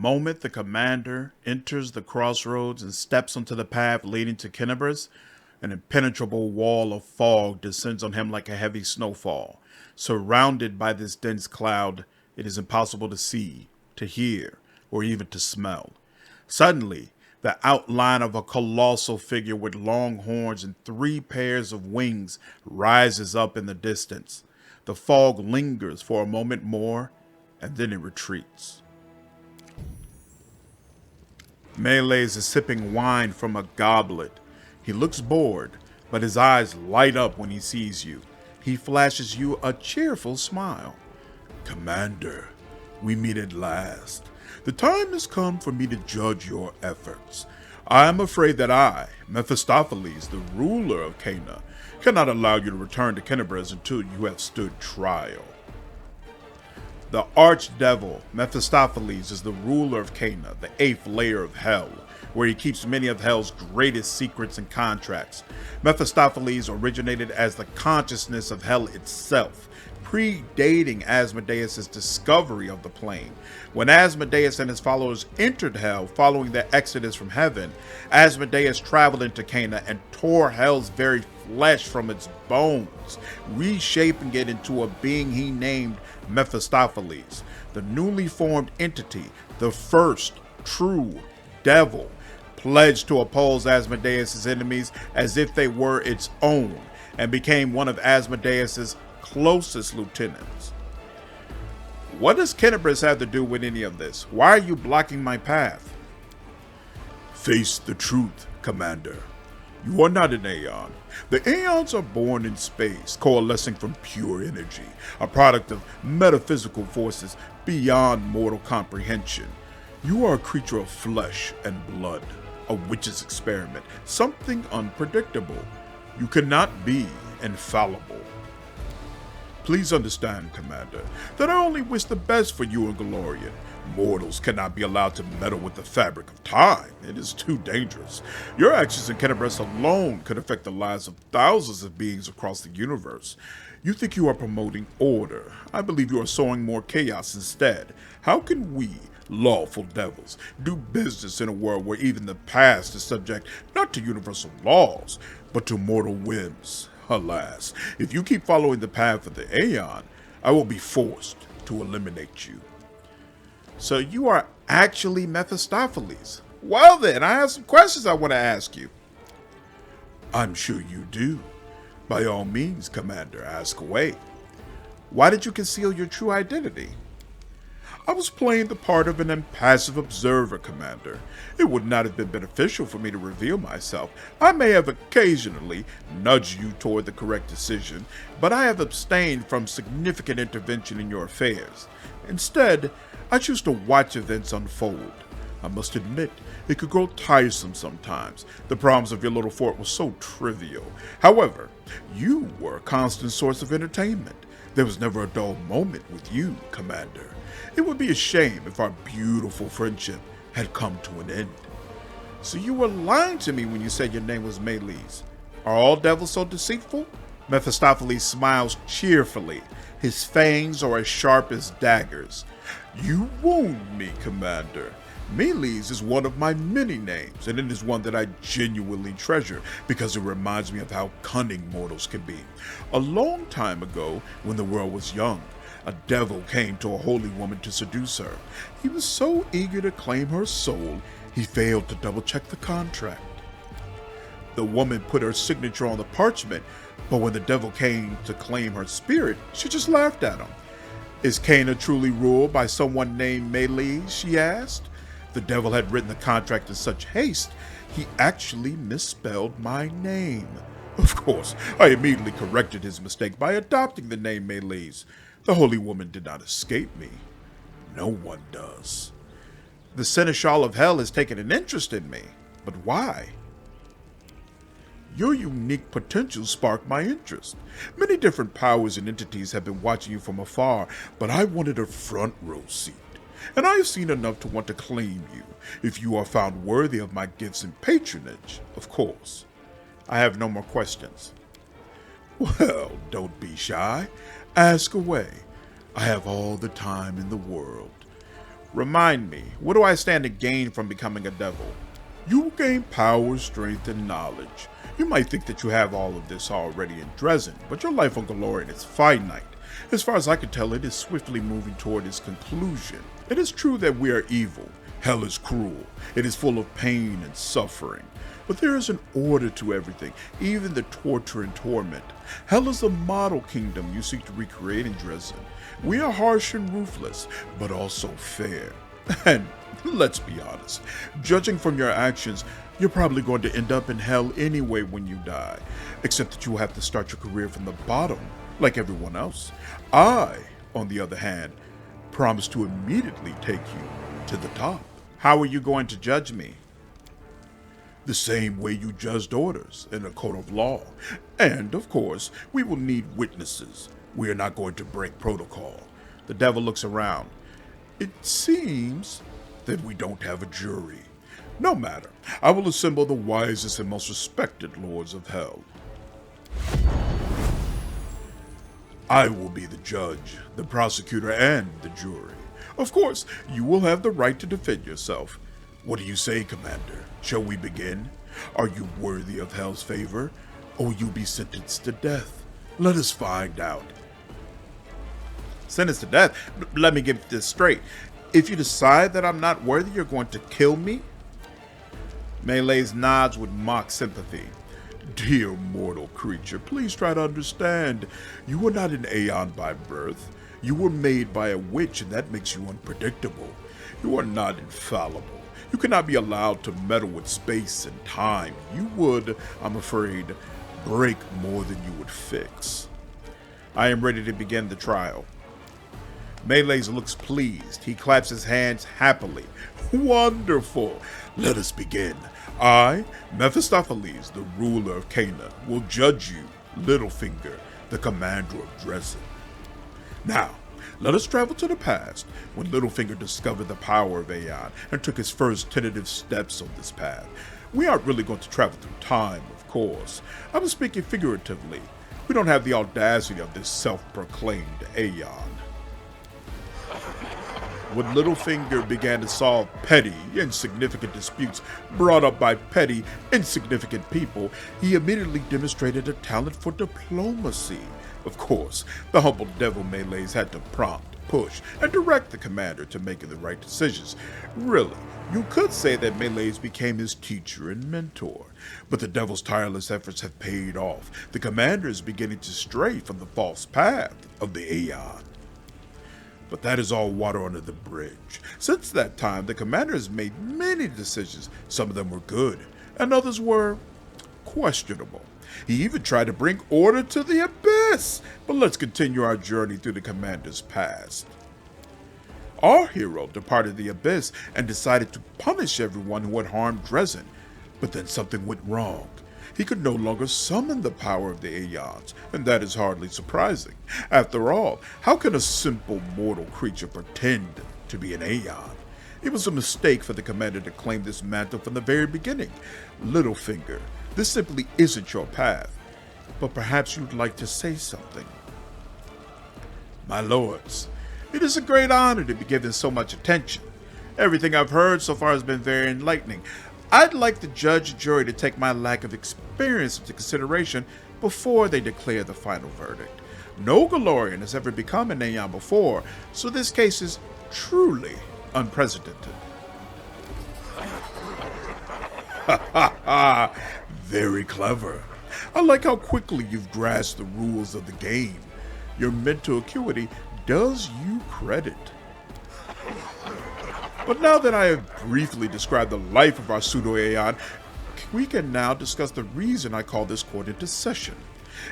moment the commander enters the crossroads and steps onto the path leading to Kennebrus, an impenetrable wall of fog descends on him like a heavy snowfall. Surrounded by this dense cloud, it is impossible to see, to hear, or even to smell. Suddenly, the outline of a colossal figure with long horns and 3 pairs of wings rises up in the distance. The fog lingers for a moment more, and then it retreats. Melees is sipping wine from a goblet. He looks bored, but his eyes light up when he sees you. He flashes you a cheerful smile. Commander, we meet at last. The time has come for me to judge your efforts. I am afraid that I, Mephistopheles, the ruler of Cana, cannot allow you to return to Kennebrus until you have stood trial. The archdevil, Mephistopheles, is the ruler of Cana, the 8th layer of hell, where he keeps many of hell's greatest secrets and contracts. Mephistopheles originated as the consciousness of hell itself, predating Asmodeus' discovery of the plane. When Asmodeus and his followers entered hell following their exodus from heaven, Asmodeus traveled into Cana and tore hell's very flesh from its bones, reshaping it into a being he named Mephistopheles, the newly formed entity, the first true devil, pledged to oppose Asmodeus' enemies as if they were its own, and became one of Asmodeus' closest lieutenants. What does Kennebrus have to do with any of this? Why are you blocking my path? Face the truth, Commander. You are not an Aeon. The Aeons are born in space, coalescing from pure energy, a product of metaphysical forces beyond mortal comprehension. You are a creature of flesh and blood, a witch's experiment, something unpredictable. You cannot be infallible. Please understand, Commander, that I only wish the best for you and Golarion. Mortals cannot be allowed to meddle with the fabric of time. It is too dangerous. Your actions in Kennebrus alone could affect the lives of thousands of beings across the universe. You think you are promoting order. I believe you are sowing more chaos instead. How can we, lawful devils, do business in a world where even the past is subject not to universal laws, but to mortal whims? Alas, if you keep following the path of the Aeon, I will be forced to eliminate you. So you are actually Mephistopheles. Well then, I have some questions I want to ask you. I'm sure you do. By all means, Commander, ask away. Why did you conceal your true identity? I was playing the part of an impassive observer, Commander. It would not have been beneficial for me to reveal myself. I may have occasionally nudged you toward the correct decision, but I have abstained from significant intervention in your affairs. Instead, I choose to watch events unfold. I must admit, it could grow tiresome sometimes. The problems of your little fort were so trivial. However, you were a constant source of entertainment. There was never a dull moment with you, Commander. It would be a shame if our beautiful friendship had come to an end. So you were lying to me when you said your name was Melees. Are all devils so deceitful? Mephistopheles smiles cheerfully. His fangs are as sharp as daggers. You wound me, Commander. Melees is one of my many names, and it is one that I genuinely treasure because it reminds me of how cunning mortals can be. A long time ago, when the world was young, a devil came to a holy woman to seduce her. He was so eager to claim her soul, he failed to double-check the contract. The woman put her signature on the parchment, but when the devil came to claim her spirit, she just laughed at him. Is Cana truly ruled by someone named Melees? She asked. The devil had written the contract in such haste, he actually misspelled my name. Of course, I immediately corrected his mistake by adopting the name Melees. The holy woman did not escape me. No one does. The Seneschal of Hell has taken an interest in me, but why? Your unique potential sparked my interest. Many different powers and entities have been watching you from afar, but I wanted a front row seat. And I have seen enough to want to claim you, if you are found worthy of my gifts and patronage, of course. I have no more questions. Well, don't be shy. Ask away. I have all the time in the world. Remind me, what do I stand to gain from becoming a devil? You will gain power, strength, and knowledge. You might think that you have all of this already in Dresden, but your life on Golarion is finite. As far as I can tell, it is swiftly moving toward its conclusion. It is true that we are evil. Hell is cruel. It is full of pain and suffering. But there is an order to everything, even the torture and torment. Hell is the model kingdom you seek to recreate in Dresden. We are harsh and ruthless, but also fair. And let's be honest, judging from your actions, you're probably going to end up in hell anyway when you die, except that you will have to start your career from the bottom, like everyone else. I, on the other hand, promise to immediately take you to the top. How are you going to judge me? The same way you judged orders in a court of law. And, of course, we will need witnesses. We are not going to break protocol. The devil looks around. It seems that we don't have a jury. No matter. I will assemble the wisest and most respected lords of hell. I will be the judge, the prosecutor, and the jury. Of course, you will have the right to defend yourself. What do you say, Commander? Shall we begin? Are you worthy of hell's favor, or will you be sentenced to death? Let us find out. Sentenced to death? Let me get this straight. If you decide that I'm not worthy, you're going to kill me? Melee's nods with mock sympathy. Dear mortal creature, please try to understand. You are not an Aeon by birth. You were made by a witch, and that makes you unpredictable. You are not infallible. You cannot be allowed to meddle with space and time. You would, I'm afraid, break more than you would fix. I am ready to begin the trial. Melee looks pleased. He claps his hands happily. Wonderful. Let us begin. I, Mephistopheles, the ruler of Canaan, will judge you, Littlefinger, the commander of Dresden. Now, let us travel to the past, when Littlefinger discovered the power of Aeon and took his first tentative steps on this path. We aren't really going to travel through time, of course. I'm speaking figuratively. We don't have the audacity of this self-proclaimed Aeon. When Littlefinger began to solve petty, insignificant disputes brought up by petty, insignificant people, he immediately demonstrated a talent for diplomacy. Of course, the humble devil Melees had to prompt, push, and direct the commander to making the right decisions. Really, you could say that Melees became his teacher and mentor. But the devil's tireless efforts have paid off. The commander is beginning to stray from the false path of the Aeon. But that is all water under the bridge. Since that time, the commander has made many decisions. Some of them were good, and others were questionable. He even tried to bring order to the abyss. But let's continue our journey through the commander's past. Our hero departed the abyss and decided to punish everyone who had harmed Dresden. But then something went wrong. He could no longer summon the power of the Aeons, and that is hardly surprising. After all, how can a simple mortal creature pretend to be an Aeon? It was a mistake for the commander to claim this mantle from the very beginning. Littlefinger, this simply isn't your path. But perhaps you'd like to say something. My lords, it is a great honor to be given so much attention. Everything I've heard so far has been very enlightening. I'd like the judge and jury to take my lack of experience into consideration before they declare the final verdict. No Golarion has ever become an Aeon before, so this case is truly unprecedented. Ha ha ha! Very clever. I like how quickly you've grasped the rules of the game. Your mental acuity does you credit. But now that I have briefly described the life of our pseudo-Aeon, we can now discuss the reason I call this court into session.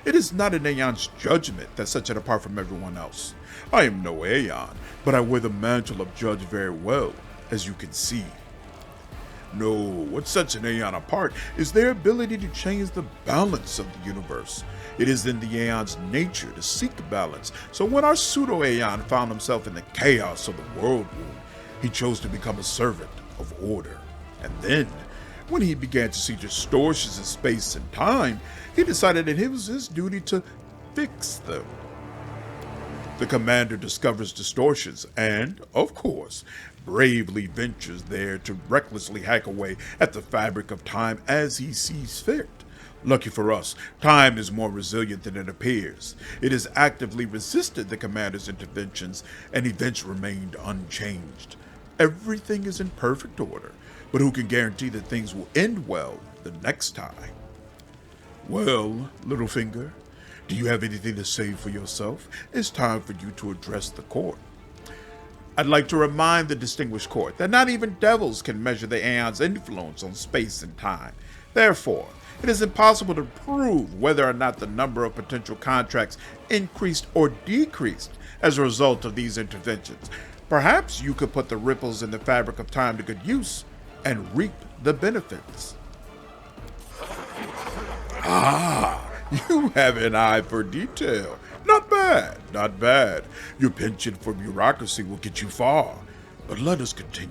It is not an Aeon's judgment that sets it apart from everyone else. I am no Aeon, but I wear the mantle of judge very well, as you can see. No, what sets an Aeon apart is their ability to change the balance of the universe. It is in the Aeon's nature to seek balance, so when our pseudo-Aeon found himself in the chaos of the Worldwound, he chose to become a servant of order. And then, when he began to see distortions in space and time, he decided that it was his duty to fix them. The commander discovers distortions and, of course, bravely ventures there to recklessly hack away at the fabric of time as he sees fit. Lucky for us, time is more resilient than it appears. It has actively resisted the commander's interventions, and events remained unchanged. Everything is in perfect order, but who can guarantee that things will end well the next time? Well, Littlefinger, do you have anything to say for yourself? It's time for you to address the court. I'd like to remind the distinguished court that not even devils can measure the aeon's influence on space and time. Therefore, it is impossible to prove whether or not the number of potential contracts increased or decreased as a result of these interventions. Perhaps you could put the ripples in the fabric of time to good use and reap the benefits. Ah, you have an eye for detail. Not bad, not bad. Your penchant for bureaucracy will get you far. But let us continue.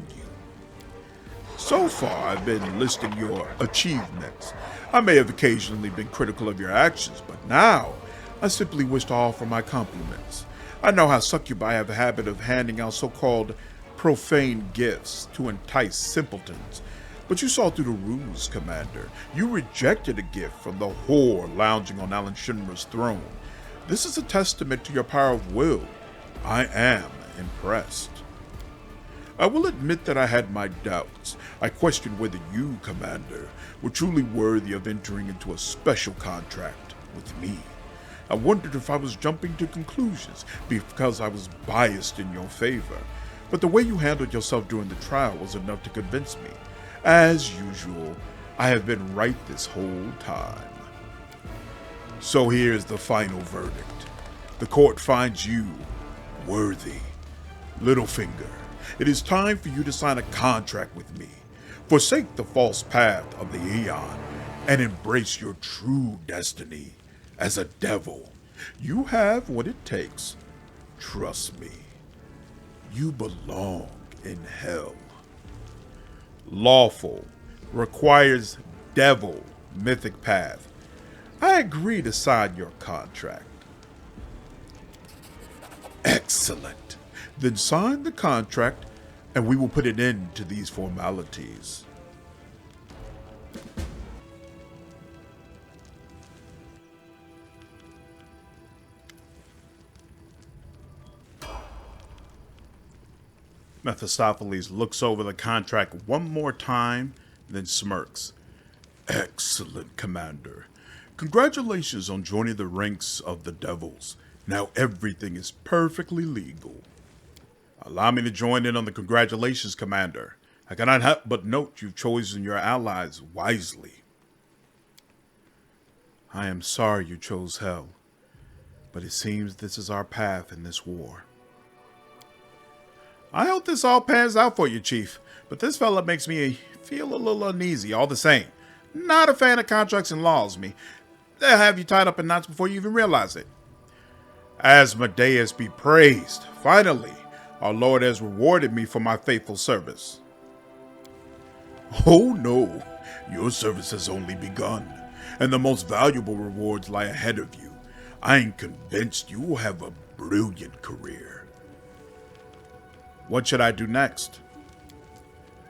So far, I've been listing your achievements. I may have occasionally been critical of your actions, but now I simply wish to offer my compliments. I know how succubi have a habit of handing out so-called profane gifts to entice simpletons. But you saw through the ruse, Commander. You rejected a gift from the whore lounging on Alan Shinra's throne. This is a testament to your power of will. I am impressed. I will admit that I had my doubts. I questioned whether you, Commander, were truly worthy of entering into a special contract with me. I wondered if I was jumping to conclusions because I was biased in your favor. But the way you handled yourself during the trial was enough to convince me. As usual, I have been right this whole time. So here's the final verdict. The court finds you worthy. Littlefinger, it is time for you to sign a contract with me. Forsake the false path of the Aeon and embrace your true destiny as a devil. You have what it takes. Trust me. You belong in hell. Lawful requires Devil Mythic Path. I agree to sign your contract. Excellent. Then sign the contract and we will put an end to these formalities. Mephistopheles looks over the contract one more time, then smirks. Excellent, Commander. Congratulations on joining the ranks of the Devils. Now everything is perfectly legal. Allow me to join in on the congratulations, Commander. I cannot help but note you've chosen your allies wisely. I am sorry you chose hell, but it seems this is our path in this war. I hope this all pans out for you, Chief, but this fella makes me feel a little uneasy all the same. Not a fan of contracts and laws, me. They'll have you tied up in knots before you even realize it. Asmodeus be praised. Finally, our Lord has rewarded me for my faithful service. Oh no, your service has only begun, and the most valuable rewards lie ahead of you. I am convinced you will have a brilliant career. What should I do next?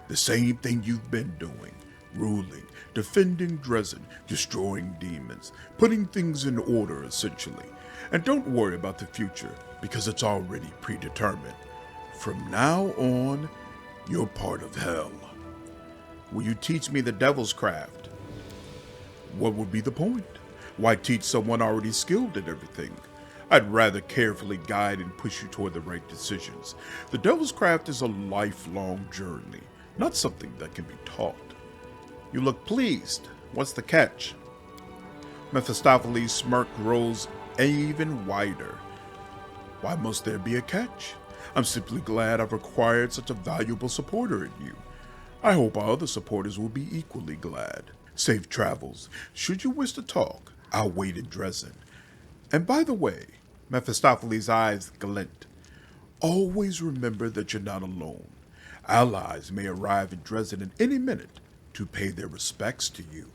The same thing you've been doing. Ruling, defending Dresden, destroying demons, putting things in order essentially. And don't worry about the future, because it's already predetermined. From now on, you're part of hell. Will you teach me the devil's craft? What would be the point? Why teach someone already skilled at everything? I'd rather carefully guide and push you toward the right decisions. The devil's craft is a lifelong journey, not something that can be taught. You look pleased. What's the catch? Mephistopheles' smirk grows even wider. Why must there be a catch? I'm simply glad I've acquired such a valuable supporter in you. I hope our other supporters will be equally glad. Safe travels. Should you wish to talk, I'll wait in Dresden. And by the way, Mephistopheles' eyes glint. Always remember that you're not alone. Allies may arrive in Dresden at any minute to pay their respects to you.